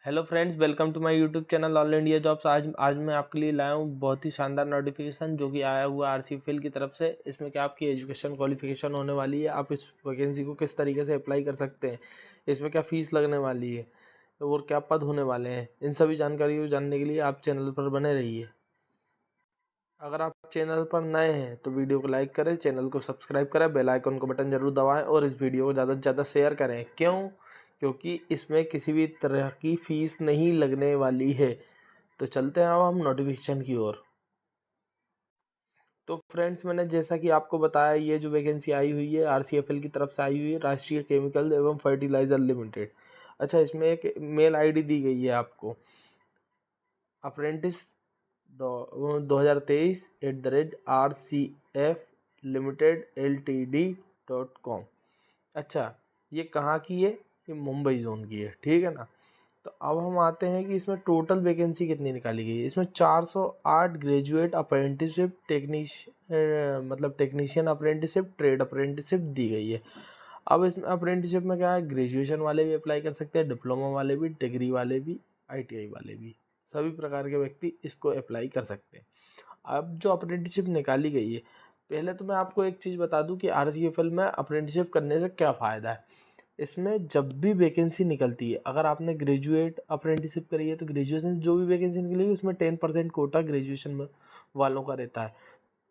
Hello friends, welcome to my YouTube channel all India jobs. आज मैं आपके लिए लाया हूँ बहुत ही शानदार नोटिफिकेशन जो कि आया हुआ आरसीईफिल की तरफ से। इसमें क्या आपकी एजुकेशन क्वालिफिकेशन होने वाली है, आप इस वैकेंसी को किस तरीके से अप्लाई कर सकते हैं, इसमें क्या फ़ीस लगने वाली है और क्या पद होने वाले हैं, इन सभी जानकारी को जानने के लिए आप चैनल पर बने रहिए। अगर आप चैनल पर नए हैं तो वीडियो को लाइक करें, चैनल को सब्सक्राइब करें, बेल आइकन को बटन जरूर दबाएं और इस वीडियो को ज़्यादा से ज़्यादा शेयर करें। क्यों? क्योंकि इसमें किसी भी तरह की फ़ीस नहीं लगने वाली है। तो चलते हैं अब हम नोटिफिकेशन की ओर। तो फ्रेंड्स, मैंने जैसा कि आपको बताया, ये जो वैकेंसी आई हुई है आरसीएफएल की तरफ से आई हुई है, राष्ट्रीय केमिकल एवं फर्टिलाइजर लिमिटेड। अच्छा, इसमें एक मेल आईडी दी गई है आपको, अप्रेंटिस 2023@rcflimitedltd.com। अच्छा, ये कहाँ की है? ये मुंबई जोन की है, ठीक है ना। तो अब हम आते हैं कि इसमें टोटल वैकेंसी कितनी निकाली गई है। इसमें 408 ग्रेजुएट अप्रेंटिसशिप मतलब टेक्नीशियन अप्रेंटिसशिप, ट्रेड अप्रेंटिसशिप दी गई है। अब इसमें अप्रेंटिसशिप में क्या है, ग्रेजुएशन वाले भी अप्लाई कर सकते हैं, डिप्लोमा वाले भी, डिग्री वाले भी, आईटीआई वाले भी, सभी प्रकार के व्यक्ति इसको अप्लाई कर सकते हैं। अब जो अप्रेंटिसशिप निकाली गई है, पहले तो मैं आपको एक चीज़ बता दूं कि आरसीएफएल में अप्रेंटिसशिप करने से क्या फ़ायदा है। इसमें जब भी वैकेंसी निकलती है, अगर आपने ग्रेजुएट अप्रेंटिसशिप करी है तो ग्रेजुएशन जो भी वैकेंसी निकलेगी उसमें 10% कोटा ग्रेजुएशन में वालों का रहता है।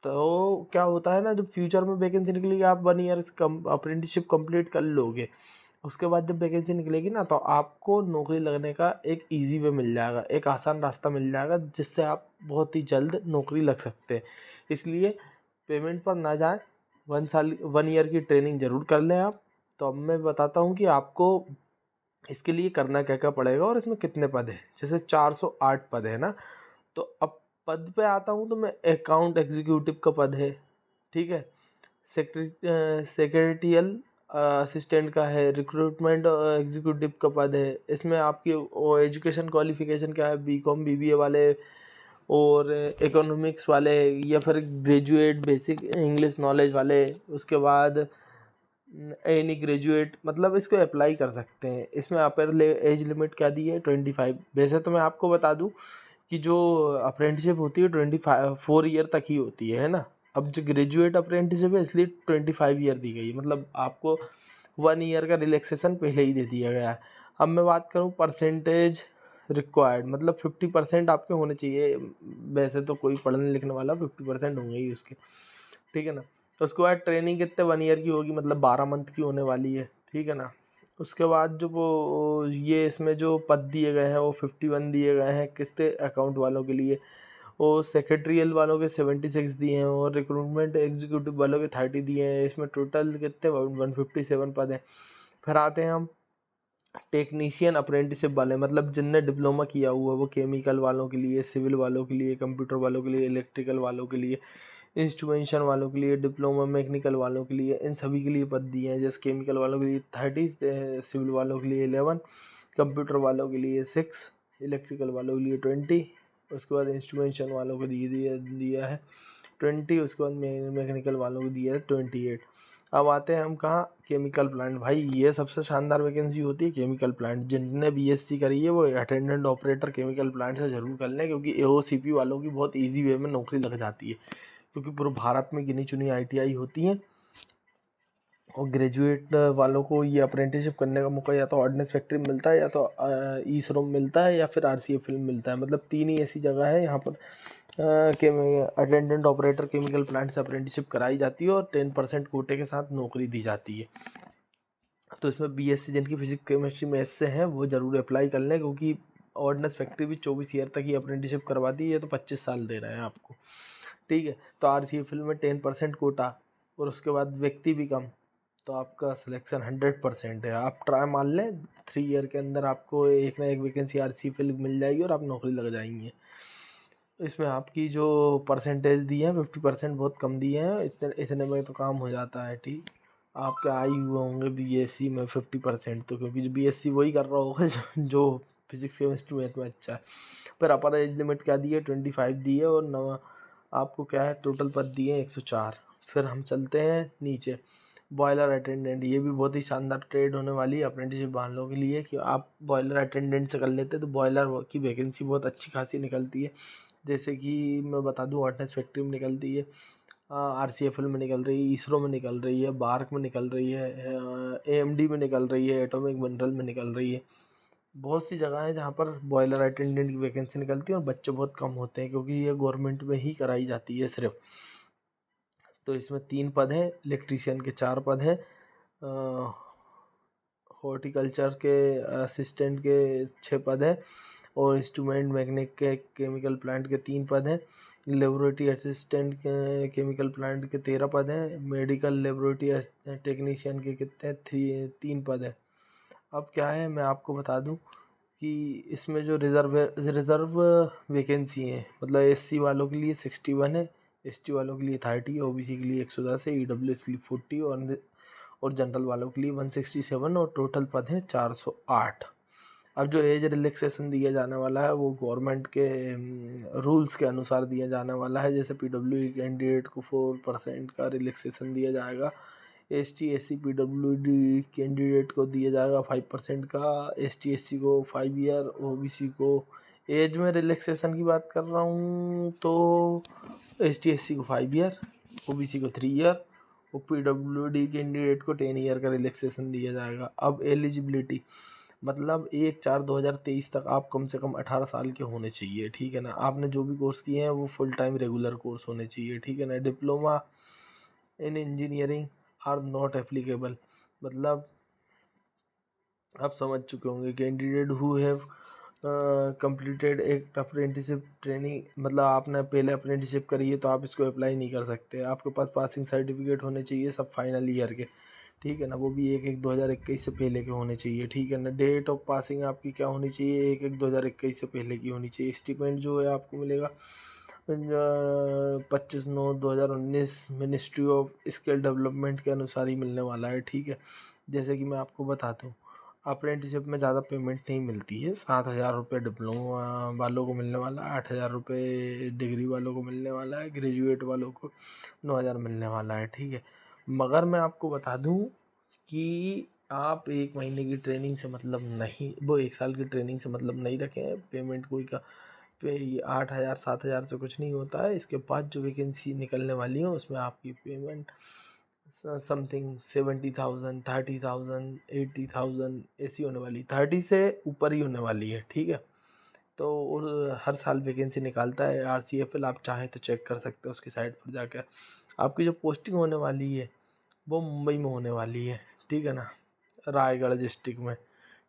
तो क्या होता है ना, जब फ्यूचर में वैकेंसी निकलेगी, आप 1 ईयर कम अप्रेंटिसशिप कंप्लीट कर लोगे, उसके बाद जब वैकेंसी निकलेगी ना, तो आपको नौकरी लगने का एक इजी वे मिल जाएगा, एक आसान रास्ता मिल जाएगा, जिससे आप बहुत ही जल्द नौकरी लग सकते हैं। इसलिए पेमेंट पर ना जाएं, 1 ईयर की ट्रेनिंग ज़रूर कर लें आप। तो अब मैं बताता हूँ कि आपको इसके लिए करना क्या क्या पड़ेगा और इसमें कितने पद हैं। जैसे 408 पद है ना, तो अब पद पे आता हूँ तो मैं अकाउंट एग्जीक्यूटिव का पद है, ठीक है। सेक्रेटरियल असिस्टेंट का है, रिक्रूटमेंट एग्जीक्यूटिव का पद है। इसमें आपकी एजुकेशन क्वालिफिकेशन क्या है, बीकॉम बीबीए वाले और इकोनॉमिक्स वाले, या फिर ग्रेजुएट बेसिक इंग्लिश नॉलेज वाले, उसके बाद एनी ग्रेजुएट, मतलब इसको अप्लाई कर सकते हैं। इसमें अपर एज लिमिट क्या दी है, 25। वैसे तो मैं आपको बता दूं कि जो अप्रेंटिसशिप होती है 4 ईयर तक ही होती है ना। अब जो ग्रेजुएट अप्रेंटिसशिप है इसलिए 25 ईयर दी गई है, मतलब आपको 1 ईयर का रिलैक्सेशन पहले ही दे दिया गया है। अब मैं बात करूँ परसेंटेज रिक्वायर्ड, मतलब 50% आपके होने चाहिए। वैसे तो कोई पढ़ने लिखने वाला 50% होंगे ही उसके, ठीक है ना। तो उसके बाद ट्रेनिंग कितने 1 ईयर की होगी, मतलब 12 मंथ की होने वाली है, ठीक है ना। उसके बाद जो वो ये इसमें जो पद दिए गए हैं वो 51 दिए गए हैं किसके अकाउंट वालों के लिए, और सेक्रेटरियल वालों के 76 दिए हैं और रिक्रूटमेंट एग्जीक्यूटिव वालों के 30 दिए हैं। इसमें टोटल कितने 157 पद हैं। फिर आते हैं हम टेक्नीशियन अप्रेंटिसशिप वाले, मतलब जिनने डिप्लोमा किया हुआ है, वो केमिकल वालों के लिए, सिविल वालों के लिए, कंप्यूटर वालों के लिए, इलेक्ट्रिकल वालों के लिए, इंस्ट्रूमेंटेशन वालों के लिए, डिप्लोमा मैकेनिकल वालों के लिए, इन सभी के लिए पद दिए हैं। जैसे केमिकल वालों के लिए 30, सिविल वालों के लिए 11, कंप्यूटर वालों के लिए 6, इलेक्ट्रिकल वालों के लिए 20, उसके बाद इंस्ट्रूमेंटेशन वालों को दिया है 20, उसके बाद मैकेनिकल वालों को दिया है 28। अब आते हैं हम कहाँ, केमिकल प्लांट। भाई ये सबसे शानदार वैकेंसी होती है केमिकल प्लांट। जिनने बीएससी करी है वो अटेंडेंट ऑपरेटर केमिकल प्लांट से ज़रूर कर लें, क्योंकि एओसीपी वालों की बहुत इजी वे में नौकरी लग जाती है, क्योंकि पूरे भारत में गिनी चुनी आईटीआई होती हैं। और ग्रेजुएट वालों को ये अप्रेंटिसशिप करने का मौका या तो ऑर्डिनेंस फैक्ट्री में मिलता है, या तो ई श्रम मिलता है, या फिर आरसीएफएल में मिलता है। मतलब 3 ही ऐसी जगह है यहाँ पर अटेंडेंट ऑपरेटर केमिकल प्लांट से अप्रेंटिसशिप कराई जाती है और 10% कोटे के साथ नौकरी दी जाती है। तो इसमें बीएससी जिनकी फिजिक्स केमिस्ट्री मैथ्स से हैं वो ज़रूर अप्लाई कर लें, क्योंकि ऑर्डिनेंस फैक्ट्री भी 24 ईयर तक ही अप्रेंटिसशिप करवाती है, ये तो 25 साल दे रहे हैं आपको, ठीक है। तो आरसीएफएल में 10% कोटा और उसके बाद व्यक्ति भी कम, तो आपका सिलेक्शन 100% है। आप ट्राई मान लें, 3 ईयर के अंदर आपको एक ना एक वैकेंसी आरसीएफएल मिल जाएगी और आप नौकरी लग जाएंगी। इसमें आपकी जो परसेंटेज दी है 50% बहुत कम दिए हैं, इतने इतने में तो काम हो जाता है, ठीक। आपके आए हुए होंगे बीएससी में 50%, तो क्योंकि जो बीएससी वही कर रहा होगा जो फिजिक्स केमिस्ट्री मैथ में अच्छा है। पर अपर एज लिमिट क्या दी है, 25 दी है, और नवा आपको क्या है टोटल पद दिए हैं 104। फिर हम चलते हैं नीचे, बॉयलर अटेंडेंट, ये भी बहुत ही शानदार ट्रेड होने वाली है अप्रेंटिसशिप वालों के लिए कि आप बॉयलर अटेंडेंट से कर लेते हैं तो बॉयलर की वैकेंसी बहुत अच्छी खासी निकलती है। जैसे कि मैं बता दूं, हॉटनेस फैक्ट्री में निकलती है, RCFL में निकल रही है, इसरो में निकल रही है, बार्क में निकल रही है, AMD में निकल रही है, एटॉमिक मिनरल में निकल रही है। बहुत सी जगह है जहाँ पर बॉयलर अटेंडेंट की वैकेंसी निकलती है और बच्चे बहुत कम होते हैं क्योंकि ये गवर्नमेंट में ही कराई जाती है सिर्फ। तो इसमें 3 पद हैं, इलेक्ट्रीशियन के 4 पद हैं, हॉर्टिकल्चर के असिस्टेंट के 6 पद हैं और इंस्ट्रूमेंट मैकेनिक के केमिकल प्लांट के 3 पद हैं, लेबोरेटरी असिस्टेंट के केमिकल प्लांट के 13 पद हैं, मेडिकल लेबोरेटरी टेक्नीशियन के कितने 3 पद हैं। अब क्या है, मैं आपको बता दूं कि इसमें जो रिज़र्व वैकेंसी है, मतलब SC वालों के लिए 61 है, ST वालों के लिए 30, OBC के लिए 110 है, EWS के लिए 40 और जनरल वालों के लिए 167 और टोटल पद हैं 408। अब जो एज रिलैक्सेशन दिया जाने वाला है वो गवर्नमेंट के रूल्स के अनुसार दिया जाने वाला है। जैसे PWD कैंडिडेट को 4% का रिलैक्सेशन दिया जाएगा, ST SC PWD कैंडिडेट को दिया जाएगा 5% का, ST SC को 5 ईयर, OBC को, एज में रिलैक्सेशन की बात कर रहा हूँ तो ST SC को 5 ईयर, OBC को 3 ईयर और PWD कैंडिडेट को 10 ईयर का रिलैक्सेशन दिया जाएगा। अब एलिजिबिलिटी मतलब 1/4/2023 तक आप कम से कम 18 साल के होने चाहिए, ठीक है ना। आपने जो भी कोर्स किए हैं वो फुल टाइम रेगुलर कोर्स होने चाहिए, ठीक है ना। Diploma in engineering are not applicable, मतलब आप समझ चुके होंगे कैंडिडेट हु हैव कंप्लीटेड एक अप्रेंटिसशिप ट्रेनिंग, मतलब आपने पहले अप्रेंटिसशिप करी है तो आप इसको अप्लाई नहीं कर सकते। आपके पास पासिंग सर्टिफिकेट होने चाहिए सब फाइनल ईयर के, ठीक है ना, वो भी 1/1/2021 से पहले के होने चाहिए, ठीक है ना। डेट ऑफ पासिंग आपकी क्या होनी चाहिए, 1/1/2021 से पहले की होनी चाहिए। स्टिपेंड जो है आपको मिलेगा 25/9/2019 मिनिस्ट्री ऑफ स्किल डेवलपमेंट के अनुसार ही मिलने वाला है, ठीक है। जैसे कि मैं आपको बता दूँ, अप्रेंटिसशिप में ज़्यादा पेमेंट नहीं मिलती है, 7,000 रुपये डिप्लोमा वालों को मिलने वाला है, 8,000 रुपये डिग्री वालों को मिलने वाला है, ग्रेजुएट वालों को 9,000 मिलने वाला है, ठीक है। मगर मैं आपको बता दूं कि आप 1 महीने की ट्रेनिंग से मतलब नहीं, वो 1 साल की ट्रेनिंग से मतलब नहीं रखें। पेमेंट कोई का पे 8,000 7,000 से कुछ नहीं होता है। इसके बाद जो वैकेंसी निकलने वाली है उसमें आपकी पेमेंट समथिंग 70,000 30,000 80,000 ऐसी होने वाली, 30 से ऊपर ही होने वाली है, ठीक है। तो और हर साल वैकेंसी निकालता है RCFL, आप चाहें तो चेक कर सकते हो उसकी साइट पर जाकर। आपकी जो पोस्टिंग होने वाली है वो मुंबई में होने वाली है, ठीक है ना, रायगढ़ डिस्ट्रिक्ट में,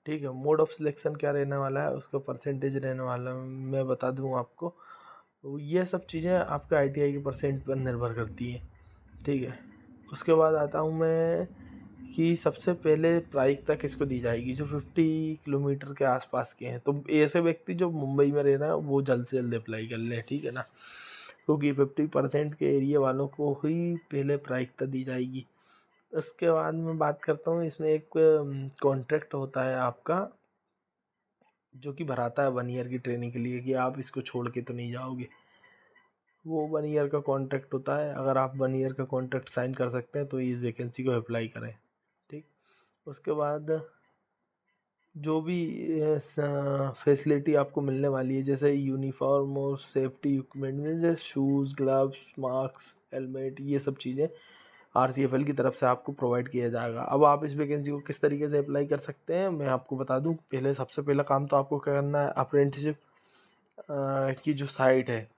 ठीक है। मोड ऑफ सिलेक्शन क्या रहने वाला है, उसका परसेंटेज रहने वाला है, मैं बता दूं आपको। तो ये सब चीज़ें आपके ITI के परसेंट पर निर्भर करती हैं, ठीक है। उसके बाद आता हूँ मैं कि सबसे पहले प्रायिकता किसको दी जाएगी, जो 50 किलोमीटर के आसपास के हैं। तो ऐसे व्यक्ति जो मुंबई में रह रहे हैं वो जल्द से जल्द अप्लाई कर लें, ठीक है ना, क्योंकि 50% के एरिया वालों को ही पहले प्रायिकता दी जाएगी। उसके बाद मैं बात करता हूँ, इसमें एक कॉन्ट्रैक्ट होता है आपका जो कि भराता है 1 ईयर की ट्रेनिंग के लिए कि आप इसको छोड़ के तो नहीं जाओगे। वो 1 ईयर का कॉन्ट्रैक्ट होता है, अगर आप 1 ईयर का कॉन्ट्रैक्ट साइन कर सकते हैं तो इस वैकेंसी को अप्लाई करें, ठीक। उसके बाद जो भी फैसिलिटी आपको मिलने वाली है, जैसे यूनिफॉर्म और सेफ्टी इक्विपमेंट में जैसे शूज़, ग्लव्स, मास्क, हेलमेट, ये सब चीज़ें RCFL की तरफ से आपको प्रोवाइड किया जाएगा। अब आप इस वैकेंसी को किस तरीके से अप्लाई कर सकते हैं मैं आपको बता दूं। पहले सबसे पहला काम तो आपको क्या करना है, अप्रेंटिसशिप की जो साइट है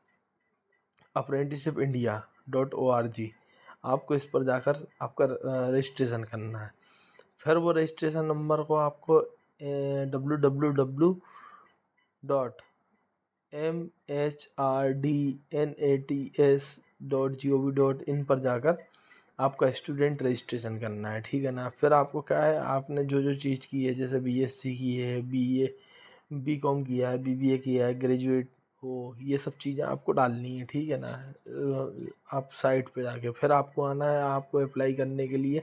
apprenticeshipindia.org, आपको इस पर जाकर आपका रजिस्ट्रेशन करना है। फिर वो रजिस्ट्रेशन नंबर को आपको www.mhrDNATS.gov.in पर जाकर आपका स्टूडेंट रजिस्ट्रेशन करना है, ठीक है ना। फिर आपको क्या है, आपने जो जो चीज़ की है, जैसे BSc की है, BA BCom किया है, BBA किया है, ग्रेजुएट हो, ये सब चीज़ें आपको डालनी है, ठीक है ना। आप साइट पे जाके फिर आपको आना है, आपको अप्लाई करने के लिए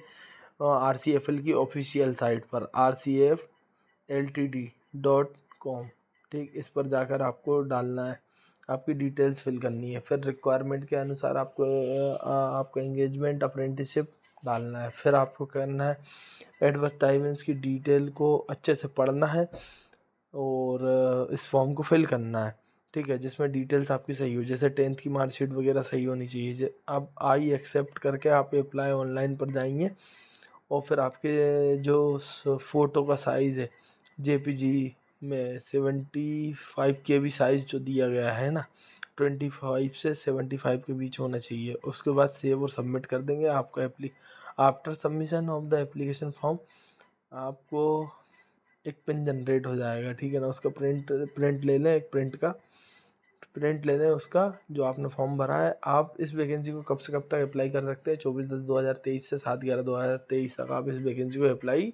RCFL की ऑफिशियल साइट पर RCFLTD.com, ठीक, इस पर जाकर आपको डालना है, आपकी डिटेल्स फिल करनी है। फिर रिक्वायरमेंट के अनुसार आपको आपका एंगेजमेंट अप्रेंटिसशिप डालना है। फिर आपको करना है एडवर्टाइजमेंट्स की डिटेल को अच्छे से पढ़ना है और इस फॉर्म को फिल करना है, ठीक है, जिसमें डिटेल्स आपकी सही हो, जैसे 10th की मार्कशीट वगैरह सही होनी चाहिए। अब आई एक्सेप्ट करके आप अप्लाई ऑनलाइन पर जाएंगे और फिर आपके जो फ़ोटो का साइज़ है जेपीजी में 75 KB साइज़ जो दिया गया है ना, 25 से 75 के बीच होना चाहिए। उसके बाद सेव और सबमिट कर देंगे। आपका after submission of the application form आपको एक पिन जनरेट हो जाएगा, ठीक है ना। उसका प्रिंट ले लें, एक प्रिंट ले लें उसका, जो आपने फॉर्म भरा है। आप इस वैकेंसी को कब से कब तक अप्लाई कर सकते हैं? 24/10/2023 से 7/11/2023 तक आप इस वैकेंसी को अप्लाई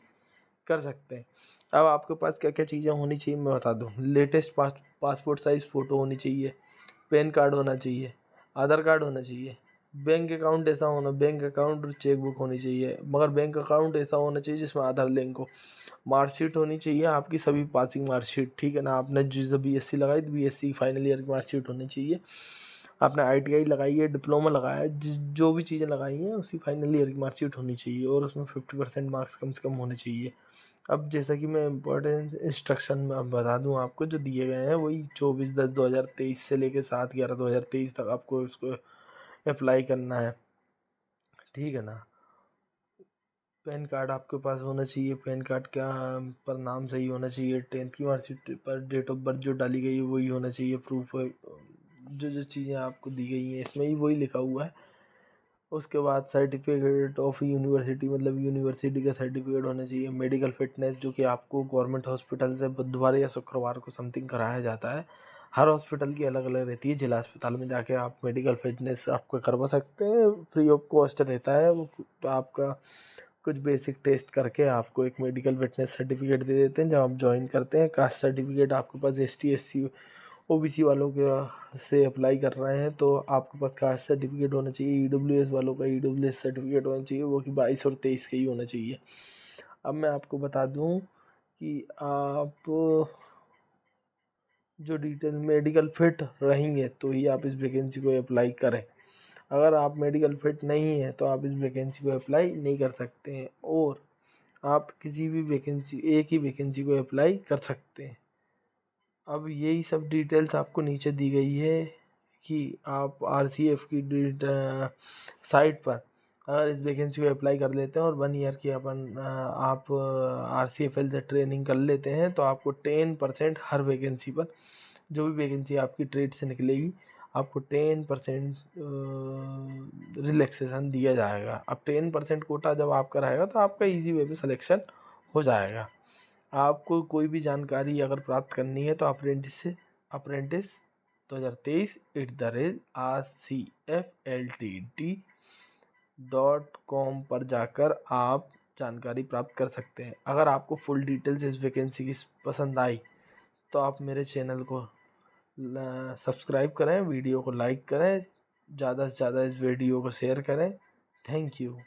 कर सकते हैं। अब आपके पास क्या क्या चीज़ें होनी चाहिए मैं बता दूं। लेटेस्ट पासपोर्ट साइज़ फ़ोटो होनी चाहिए, पैन कार्ड होना चाहिए, आधार कार्ड होना चाहिए, बैंक अकाउंट ऐसा होना, बैंक अकाउंट और चेकबुक होनी चाहिए, मगर बैंक अकाउंट ऐसा होना चाहिए जिसमें आधार लिंक हो। मार्कशीट होनी चाहिए आपकी सभी पासिंग मार्कशीट, ठीक है ना। आपने जो BSc लगाई तो BSc फाइनल ईयर की मार्कशीट होनी चाहिए। आपने ITI लगाई है, डिप्लोमा लगाया है, जो भी चीज़ें लगाई हैं उसकी फाइनल ईयर की मार्कशीट होनी चाहिए और उसमें 50% मार्क्स कम से कम होने चाहिए। अब जैसा कि मैं इम्पोर्टेंट इंस्ट्रक्शन में अब बता दूं आपको, जो दिए गए हैं वही 24/10/2023 से लेकर 7/11/2023 तक आपको इसको अप्लाई करना है, ठीक है ना। पैन कार्ड आपके पास होना चाहिए। पैन कार्ड का पर नाम सही होना चाहिए। 10th की मार्कशीट पर डेट ऑफ बर्थ जो डाली गई है वही होना चाहिए। प्रूफ जो जो चीज़ें आपको दी गई हैं इसमें ही वही लिखा हुआ है। उसके बाद सर्टिफिकेट ऑफ यूनिवर्सिटी, मतलब यूनिवर्सिटी का सर्टिफिकेट होना चाहिए। मेडिकल फिटनेस, जो कि आपको गवर्नमेंट हॉस्पिटल से बुधवार या शुक्रवार को समथिंग कराया जाता है। हर हॉस्पिटल की अलग अलग रहती है। जिला अस्पताल में जाके आप मेडिकल फिटनेस आपको करवा सकते हैं, फ्री ऑफ कॉस्ट रहता है वो। तो आपका कुछ बेसिक टेस्ट करके आपको एक मेडिकल फिटनेस सर्टिफिकेट दे देते हैं जब आप ज्वाइन करते हैं। कास्ट सर्टिफिकेट आपके पास ST SC OBC वालों के से अप्लाई कर रहे हैं तो आपके पास कास्ट सर्टिफिकेट होना चाहिए। EWS वालों का EWS सर्टिफिकेट होना चाहिए, वो कि 22 और 23 का ही होना चाहिए। अब मैं आपको बता दूं कि आप जो डिटेल मेडिकल फिट रहेंगे तो ही आप इस वैकेंसी को अप्लाई करें। अगर आप मेडिकल फिट नहीं है तो आप इस वैकेंसी को अप्लाई नहीं कर सकते हैं और आप किसी भी वैकेंसी, एक ही वैकेंसी को अप्लाई कर सकते हैं। अब यही सब डिटेल्स आपको नीचे दी गई है कि आप RCF की साइट पर अगर इस वैकेंसी को अप्लाई कर लेते हैं और 1 ईयर की आप RCFL से ट्रेनिंग कर लेते हैं तो आपको 10% हर वैकेंसी पर, जो भी वैकेंसी आपकी ट्रेड से निकलेगी, आपको 10% रिलैक्सेशन दिया जाएगा। अब 10% कोटा जब आपका रहेगा तो आपका इजी वे में सिलेक्शन हो जाएगा। आपको कोई भी जानकारी अगर प्राप्त करनी है तो अप्रेंटिस 2023@RCFLTT.com पर जाकर आप जानकारी प्राप्त कर सकते हैं। अगर आपको फुल डिटेल्स इस वैकेंसी की पसंद आई तो आप मेरे चैनल को सब्सक्राइब करें, वीडियो को लाइक करें, ज़्यादा से ज़्यादा इस वीडियो को शेयर करें। Thank you.